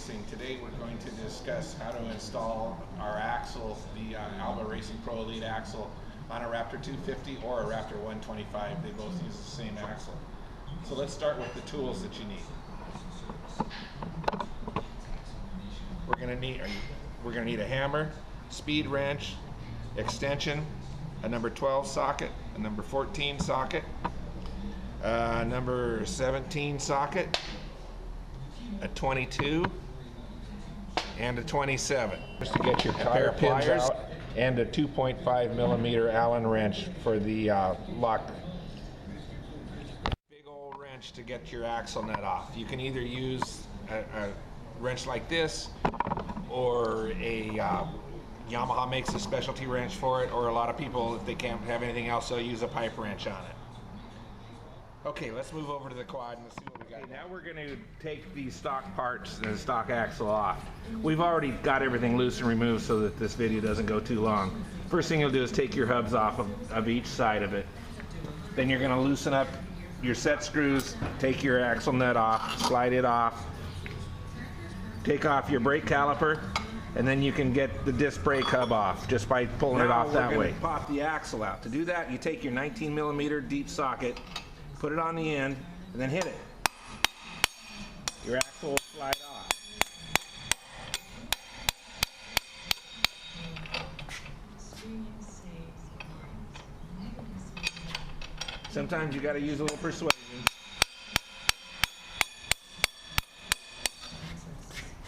Racing. Today we're going to discuss how to install our axle, the Alba Racing Pro Elite axle, on a Raptor 250 or a Raptor 125. They both use the same axle. So let's start with the tools that you need. We're going to need a hammer, speed wrench, extension, a number 12 socket, a number 14 socket, a number 17 socket, a 22, and a 27. Just to get your tire pins out, and a 2.5 millimeter Allen wrench for the lock. Big old wrench to get your axle nut off. You can either use a wrench like this, or a Yamaha makes a specialty wrench for it, or a lot of people, if they can't have anything else, they'll use a pipe wrench on it. Okay, let's move over to the quad and let's see what we got. Okay, now we're going to take these stock parts and the stock axle off. We've already got everything loose and removed so that this video doesn't go too long. First thing you'll do is take your hubs off of each side of it. Then you're going to loosen up your set screws, take your axle nut off, slide it off, take off your brake caliper, and then you can get the disc brake hub off just by pulling it off that way. Pop the axle out. To do that, you take your 19 millimeter deep socket, put it on the end, and then hit it. Your axle will slide off. Sometimes you got to use a little persuasion.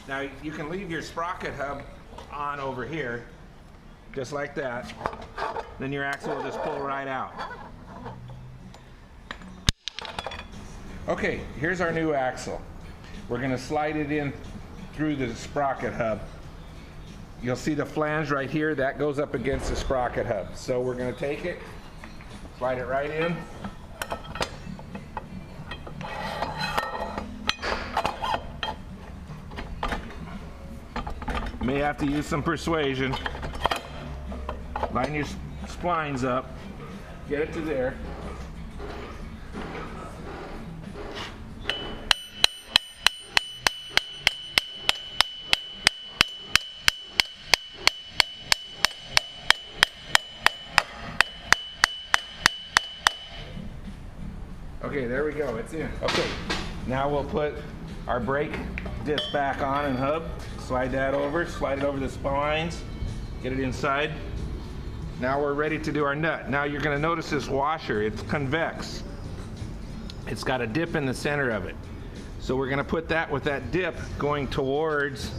Now you can leave your sprocket hub on over here, just like that. Then your axle will just pull right out. Okay, here's our new axle. We're going to slide it in through the sprocket hub. You'll see the flange right here, that goes up against the sprocket hub. So we're going to take it, slide it right in. You may have to use some persuasion. Line your splines up, get it to there. Okay, there we go, it's in. Okay, now we'll put our brake disc back on and hub. Slide that over, slide it over the splines, get it inside. Now we're ready to do our nut. Now you're going to notice this washer, it's convex. It's got a dip in the center of it. So we're going to put that with that dip going towards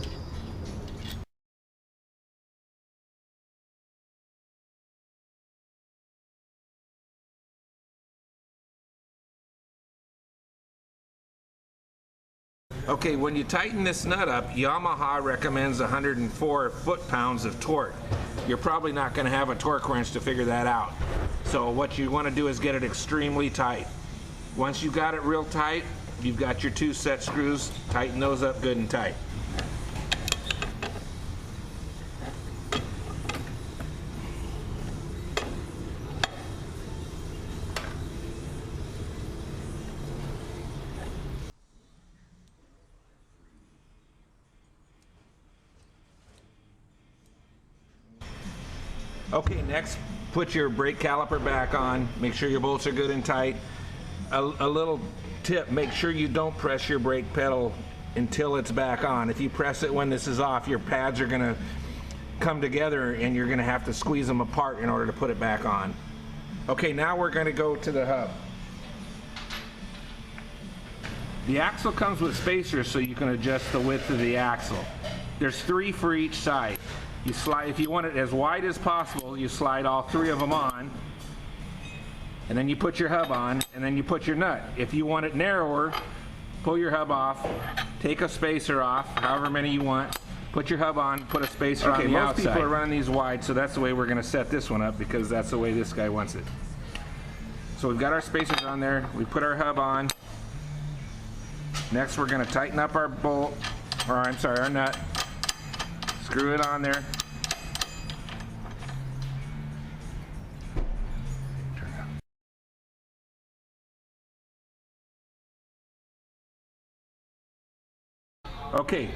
Okay, when you tighten this nut up, Yamaha recommends 104 foot-pounds of torque. You're probably not going to have a torque wrench to figure that out. So what you want to do is get it extremely tight. Once you've got it real tight, you've got your two set screws, tighten those up good and tight. Okay, next, put your brake caliper back on. Make sure your bolts are good and tight. A little tip, make sure you don't press your brake pedal until it's back on. If you press it when this is off, your pads are gonna come together and you're gonna have to squeeze them apart in order to put it back on. Okay, now we're gonna go to the hub. The axle comes with spacers so you can adjust the width of the axle. There's 3 for each side. You slide, if you want it as wide as possible, you slide all 3 of them on, and then you put your hub on, and then you put your nut. If you want it narrower, pull your hub off, take a spacer off, however many you want, put your hub on, put a spacer on the outside. Most people are running these wide, so that's the way we're going to set this one up, because that's the way this guy wants it. So we've got our spacers on there, we put our hub on. Next we're going to tighten up our bolt, or I'm sorry, our nut. Screw it on there. Okay,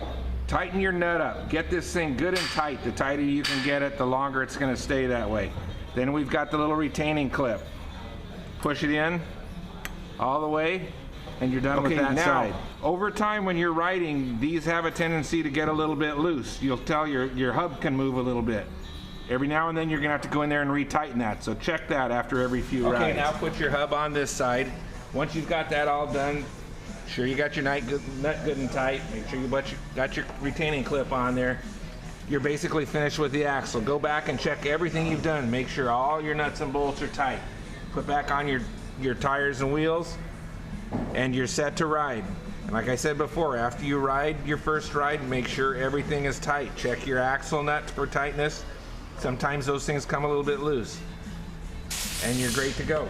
Tighten your nut up. Get this thing good and tight. The tighter you can get it, the longer it's going to stay that way. Then we've got the little retaining clip. Push it in all the way, and you're done with that side. Over time when you're riding, these have a tendency to get a little bit loose. You'll tell your hub can move a little bit. Every now and then you're going to have to go in there and retighten that. So check that after every few rides. Okay, now put your hub on this side. Once you've got that all done, sure you got your nut good and tight. Make sure you got your retaining clip on there. You're basically finished with the axle. Go back and check everything you've done. Make sure all your nuts and bolts are tight. Put back on your tires and wheels, and you're set to ride. And like I said before, after you ride your first ride, make sure everything is tight. Check your axle nuts for tightness. Sometimes those things come a little bit loose, and you're great to go.